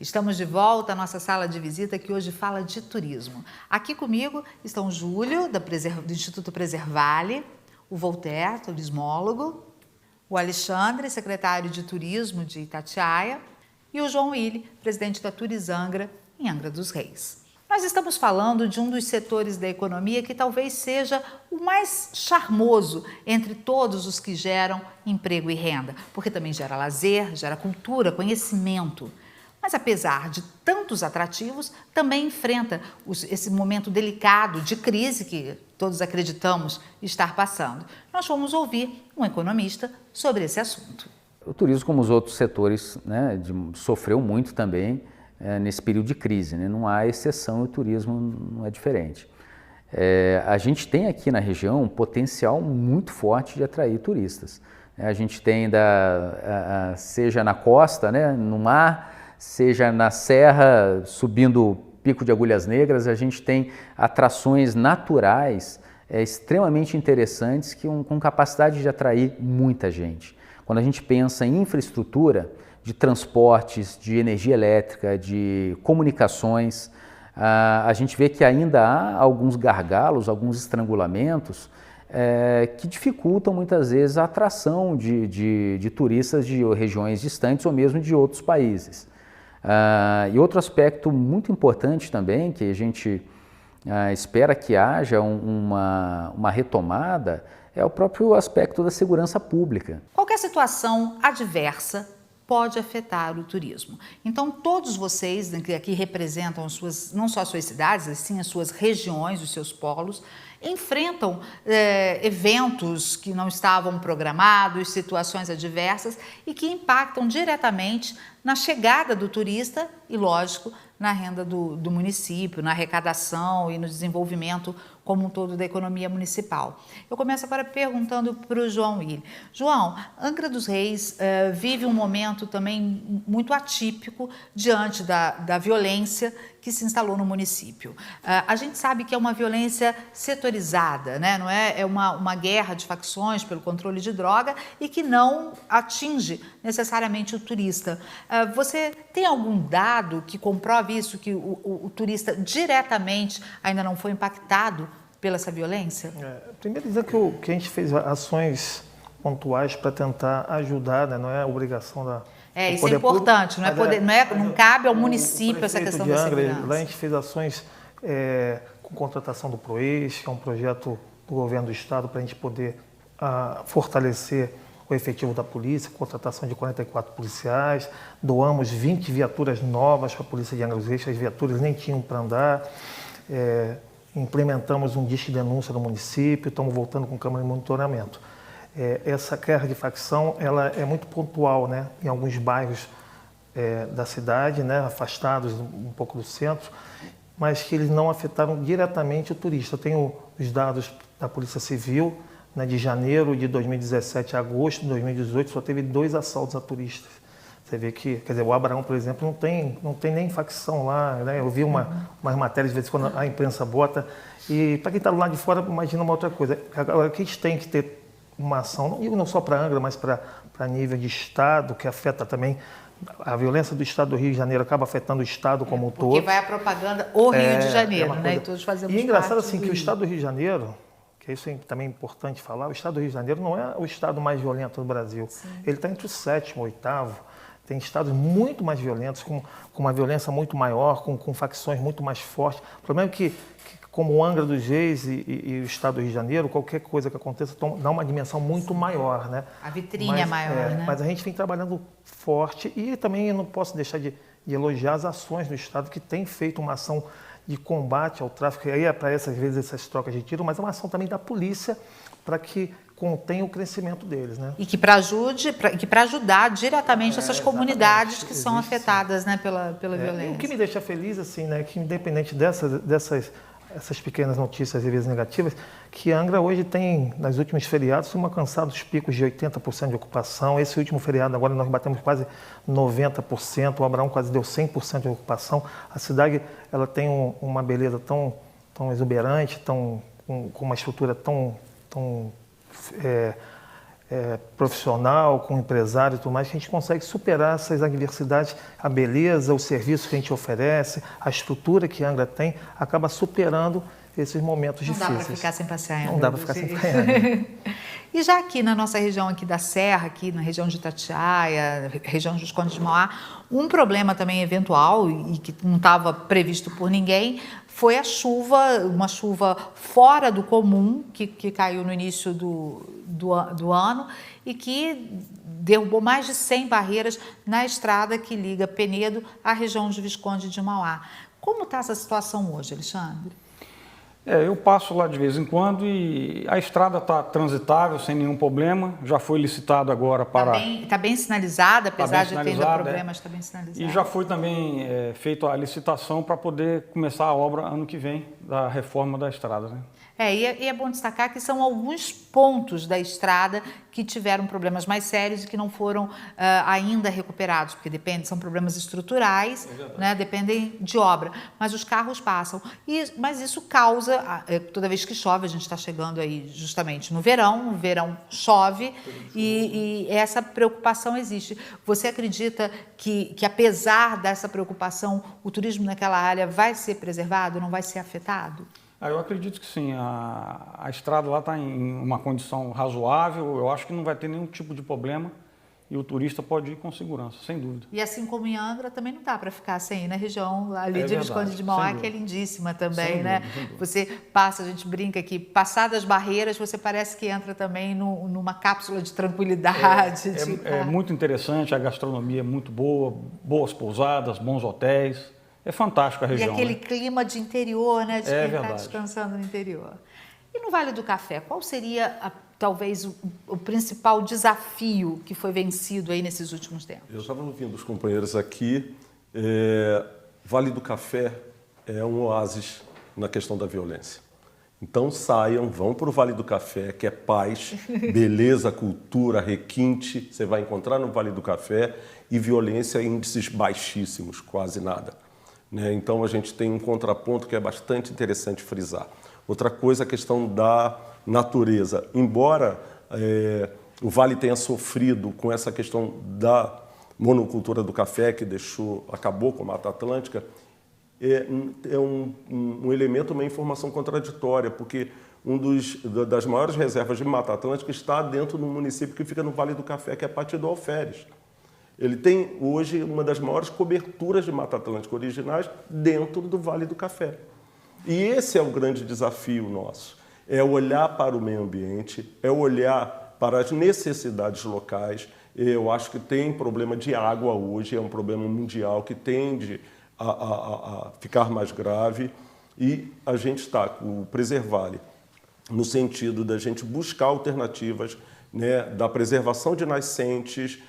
Estamos de volta à nossa sala de visita que hoje fala de turismo. Aqui comigo estão o Júlio, do Instituto Preservale, o Voltaire, turismólogo, o Alexandre, secretário de Turismo de Itatiaia, e o João Willi, presidente da Turizangra, em Angra dos Reis. Nós estamos falando de um dos setores da economia que talvez seja o mais charmoso entre todos os que geram emprego e renda, porque também gera lazer, gera cultura, conhecimento. Mas apesar de tantos atrativos, também enfrenta esse momento delicado de crise que todos acreditamos estar passando. Nós vamos ouvir um economista sobre esse assunto. O turismo, como os outros setores, sofreu muito também nesse período de crise, né? Não há exceção, o turismo não é diferente. A gente tem aqui na região um potencial muito forte de atrair turistas. A gente tem, seja na costa, né, no mar, seja na serra, subindo o Pico de Agulhas Negras, a gente tem atrações naturais extremamente interessantes com capacidade de atrair muita gente. Quando a gente pensa em infraestrutura de transportes, de energia elétrica, de comunicações, a gente vê que ainda há alguns gargalos, alguns estrangulamentos que dificultam muitas vezes a atração de turistas de regiões distantes ou mesmo de outros países. E outro aspecto muito importante também, que a gente espera que haja uma retomada, é o próprio aspecto da segurança pública. Qualquer situação adversa pode afetar o turismo. Então, todos vocês que aqui representam não só as suas cidades, mas sim as suas regiões, os seus polos, enfrentam eventos que não estavam programados, situações adversas e que impactam diretamente na chegada do turista e, lógico, na renda do município, na arrecadação e no desenvolvimento como um todo da economia municipal. Eu começo agora perguntando para o João Willi. João, Angra dos Reis vive um momento também muito atípico diante da violência que se instalou no município. A gente sabe que é uma violência setorizada, né? Não é uma guerra de facções pelo controle de droga e que não atinge necessariamente o turista. Você tem algum dado que comprove isso, que o turista diretamente ainda não foi impactado pela essa violência? Primeiro dizer que a gente fez ações pontuais para tentar ajudar, né? Não é a obrigação da... Isso é importante, não cabe ao município essa questão da segurança. Lá a gente fez ações com contratação do PROES, que é um projeto do governo do estado para a gente poder fortalecer o efetivo da polícia, contratação de 44 policiais, doamos 20 viaturas novas para a polícia de Angra dos Reis, as viaturas nem tinham para andar, implementamos um disque de denúncia no município, estamos voltando com câmera de monitoramento. Essa guerra de facção ela é muito pontual, né, em alguns bairros da cidade, né, afastados um pouco do centro, mas que eles não afetaram diretamente o turista. Eu tenho os dados da Polícia Civil, né, de janeiro de 2017 a agosto de 2018, só teve 2 assaltos a turistas. Você vê que, quer dizer, o Abraão, por exemplo, não tem nem facção lá, né? Eu vi umas matérias, de vez em quando a imprensa bota, e para quem está do lado de fora, imagina uma outra coisa. Agora, que a gente tem que ter uma ação, não só para Angra, mas para nível de Estado, que afeta também a violência do Estado do Rio de Janeiro, acaba afetando o Estado como um todo. Porque vai a propaganda o Rio de Janeiro, né? E todos fazemos parte. E é engraçado assim que o Estado do Rio de Janeiro, que isso é também importante falar, o Estado do Rio de Janeiro não é o estado mais violento do Brasil. Sim. Ele está entre o 7º e o 8º. Tem estados muito mais violentos, com uma violência muito maior, com facções muito mais fortes. O problema é que como o Angra dos Reis e o Estado do Rio de Janeiro, qualquer coisa que aconteça dá uma dimensão muito maior, né? A vitrine é maior, né? Mas a gente vem trabalhando forte e também eu não posso deixar de elogiar as ações do Estado, que tem feito uma ação de combate ao tráfico. E aí aparece às vezes essas trocas de tiro, mas é uma ação também da polícia para que contenha o crescimento deles, né? E que para ajudar diretamente essas comunidades que são afetadas, né, pela violência. O que me deixa feliz, assim, né, que independente essas pequenas notícias e vezes negativas, que Angra hoje tem, nos últimos feriados, alcançado os picos de 80% de ocupação. Esse último feriado agora nós batemos quase 90%, o Abraão quase deu 100% de ocupação. A cidade ela tem uma beleza tão exuberante, com uma estrutura tão profissional, com empresário e tudo mais, que a gente consegue superar essas adversidades. A beleza, o serviço que a gente oferece, a estrutura que Angra tem, acaba superando esses momentos difíceis. Não dá para ficar sem passear em Angra. Não dá para ficar sem passear em Angra. E já aqui na nossa região aqui da Serra, aqui na região de Itatiaia, região dos Condes de Mauá, um problema também eventual e que não estava previsto por ninguém foi a chuva, uma chuva fora do comum que caiu no início do ano e que derrubou mais de 100 barreiras na estrada que liga Penedo à região de Visconde de Mauá. Como está essa situação hoje, Alexandre? Eu passo lá de vez em quando e a estrada está transitável, sem nenhum problema. Já foi licitado agora para... Está bem sinalizada, apesar de ter ainda problemas, está bem sinalizada. E já foi também feita a licitação para poder começar a obra ano que vem, da reforma da estrada, né? E é bom destacar que são alguns pontos da estrada que tiveram problemas mais sérios e que não foram ainda recuperados, porque são problemas estruturais, né, dependem de obra, mas os carros passam. Mas isso causa, toda vez que chove, a gente está chegando aí justamente no verão chove e essa preocupação existe. Você acredita que apesar dessa preocupação, o turismo naquela área vai ser preservado, não vai ser afetado? Eu acredito que sim, a estrada lá está em uma condição razoável, eu acho que não vai ter nenhum tipo de problema e o turista pode ir com segurança, sem dúvida. E assim como em Angra, também não dá para ficar sem ir na região ali de Visconde de Mauá, que é lindíssima também, né? Você passa, a gente brinca aqui, passadas barreiras, você parece que entra também numa cápsula de tranquilidade. É muito interessante, a gastronomia é muito boa, boas pousadas, bons hotéis. É fantástico a região. E aquele clima de interior, né? De quem está descansando no interior. E no Vale do Café, qual seria, talvez, o principal desafio que foi vencido aí nesses últimos tempos? Eu estava ouvindo os companheiros aqui. Vale do Café é um oásis na questão da violência. Então saiam, vão para o Vale do Café, que é paz, beleza, cultura, requinte. Você vai encontrar no Vale do Café e violência em índices baixíssimos, quase nada. Então a gente tem um contraponto que é bastante interessante frisar. Outra coisa, a questão da natureza. Embora o Vale tenha sofrido com essa questão da monocultura do café, que acabou com a Mata Atlântica, é um elemento, uma informação contraditória, porque das maiores reservas de Mata Atlântica está dentro do município que fica no Vale do Café, que é Pátio do Alferes. Ele tem hoje uma das maiores coberturas de Mata Atlântica originais dentro do Vale do Café. E esse é o grande desafio nosso, é olhar para o meio ambiente, é olhar para as necessidades locais. Eu acho que tem problema de água hoje, é um problema mundial que tende a ficar mais grave e a gente está com o Preservale no sentido da gente buscar alternativas, né, da preservação de nascentes,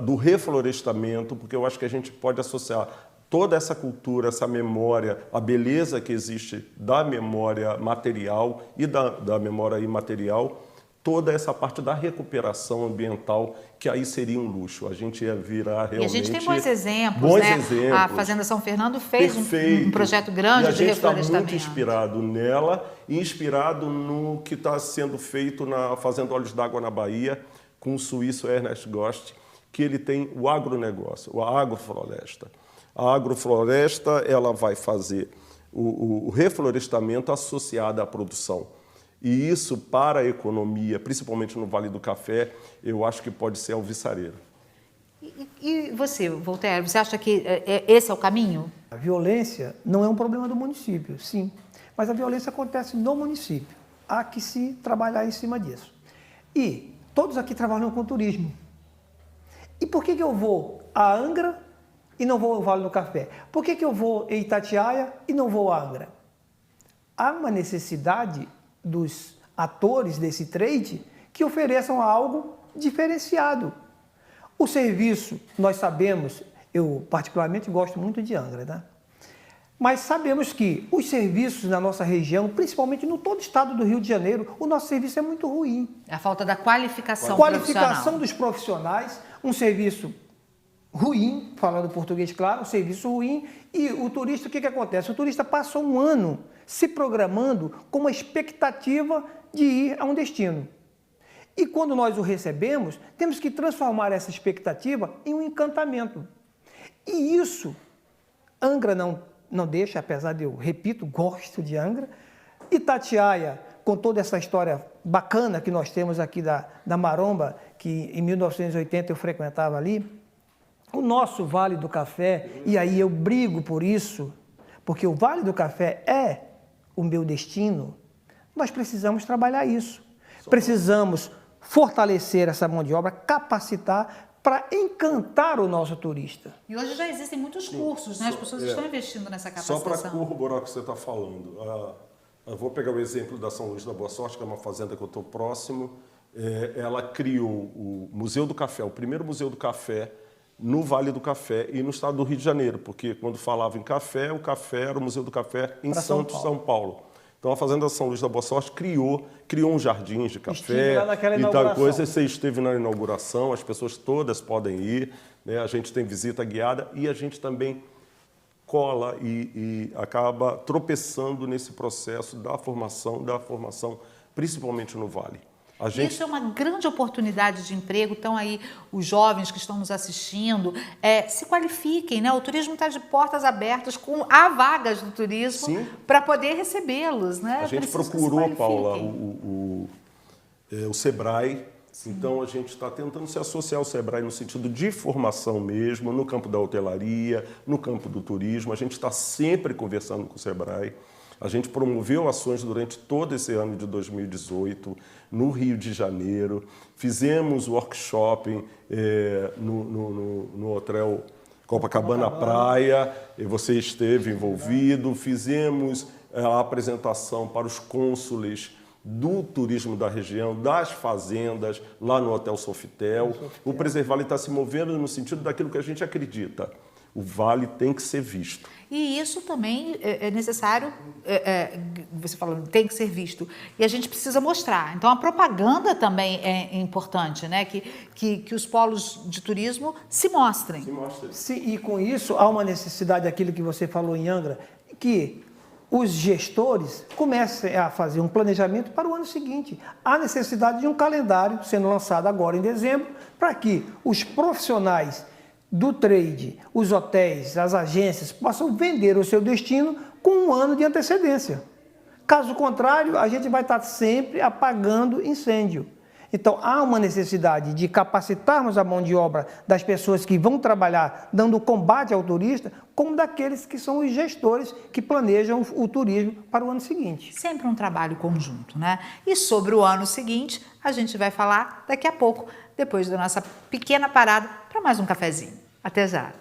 do reflorestamento, porque eu acho que a gente pode associar toda essa cultura, essa memória, a beleza que existe da memória material e da memória imaterial, toda essa parte da recuperação ambiental, que aí seria um luxo. A gente ia virar realmente... E a gente tem bons exemplos, né? A Fazenda São Fernando fez um projeto grande de reflorestamento. E a gente está muito inspirado nela e inspirado no que está sendo feito na Fazenda Olhos d'Água na Bahia, com o suíço Ernest Gost, que ele tem o agronegócio, a agrofloresta. A agrofloresta ela vai fazer o reflorestamento associado à produção. E isso, para a economia, principalmente no Vale do Café, eu acho que pode ser alvissareiro. E você, Voltaire, você acha que esse é o caminho? A violência não é um problema do município, sim. Mas a violência acontece no município. Há que se trabalhar em cima disso. E todos aqui trabalham com turismo. E por que eu vou a Angra e não vou ao Vale do Café? Por que eu vou em Itatiaia e não vou a Angra? Há uma necessidade dos atores desse trade que ofereçam algo diferenciado. O serviço, nós sabemos, eu particularmente gosto muito de Angra, né? Mas sabemos que os serviços na nossa região, principalmente no todo o estado do Rio de Janeiro, o nosso serviço é muito ruim. A falta da qualificação profissional. Qualificação dos profissionais, um serviço ruim, falando português claro, um serviço ruim. E o turista, o que acontece? O turista passa um ano se programando com uma expectativa de ir a um destino. E quando nós o recebemos, temos que transformar essa expectativa em um encantamento. E isso, Angra não deixa, apesar de eu, repito, gosto de Angra. Itatiaia, com toda essa história bacana que nós temos aqui da Maromba, que em 1980 eu frequentava ali, o nosso Vale do Café, e aí eu brigo por isso, porque o Vale do Café é o meu destino, nós precisamos trabalhar isso. Precisamos fortalecer essa mão de obra, capacitar para encantar o nosso turista. E hoje já existem muitos cursos, né? As pessoas estão investindo nessa capacitação. Só para corroborar o que você está falando, eu vou pegar o exemplo da São Luís da Boa Sorte, que é uma fazenda que eu estou próximo. Ela criou o Museu do Café, o primeiro Museu do Café no Vale do Café e no estado do Rio de Janeiro, porque quando falava em café, o café era o Museu do Café em Santos, São Paulo. Então a Fazenda São Luís da Boa Sorte criou uns jardins de café e tal coisa. Você esteve na inauguração, as pessoas todas podem ir, né? A gente tem visita guiada e a gente também cola e acaba tropeçando nesse processo da formação, principalmente no Vale. Isso é uma grande oportunidade de emprego, então aí os jovens que estão nos assistindo, se qualifiquem, né? O turismo está de portas abertas, há vagas do turismo para poder recebê-los, né? A gente procurou, Paula, o Sebrae, então a gente está tentando se associar ao Sebrae no sentido de formação mesmo, no campo da hotelaria, no campo do turismo, a gente está sempre conversando com o Sebrae. A gente promoveu ações durante todo esse ano de 2018 no Rio de Janeiro, fizemos workshop no Hotel Copacabana Praia, e você esteve envolvido, fizemos a apresentação para os cônsules do turismo da região, das fazendas, lá no Hotel Sofitel. O Preservale está se movendo no sentido daquilo que a gente acredita. O Vale tem que ser visto. E isso também é necessário, você falando, tem que ser visto. E a gente precisa mostrar. Então, a propaganda também é importante, né? Que os polos de turismo se mostrem. Sim, e com isso, há uma necessidade, aquilo que você falou em Angra, que os gestores comecem a fazer um planejamento para o ano seguinte. Há necessidade de um calendário sendo lançado agora em dezembro, para que os profissionais do trade, os hotéis, as agências possam vender o seu destino com um ano de antecedência. Caso contrário, a gente vai estar sempre apagando incêndio. Então, há uma necessidade de capacitarmos a mão de obra das pessoas que vão trabalhar dando combate ao turista, como daqueles que são os gestores que planejam o turismo para o ano seguinte. Sempre um trabalho conjunto, né? E sobre o ano seguinte, a gente vai falar daqui a pouco, depois da nossa pequena parada, para mais um cafezinho. Até já!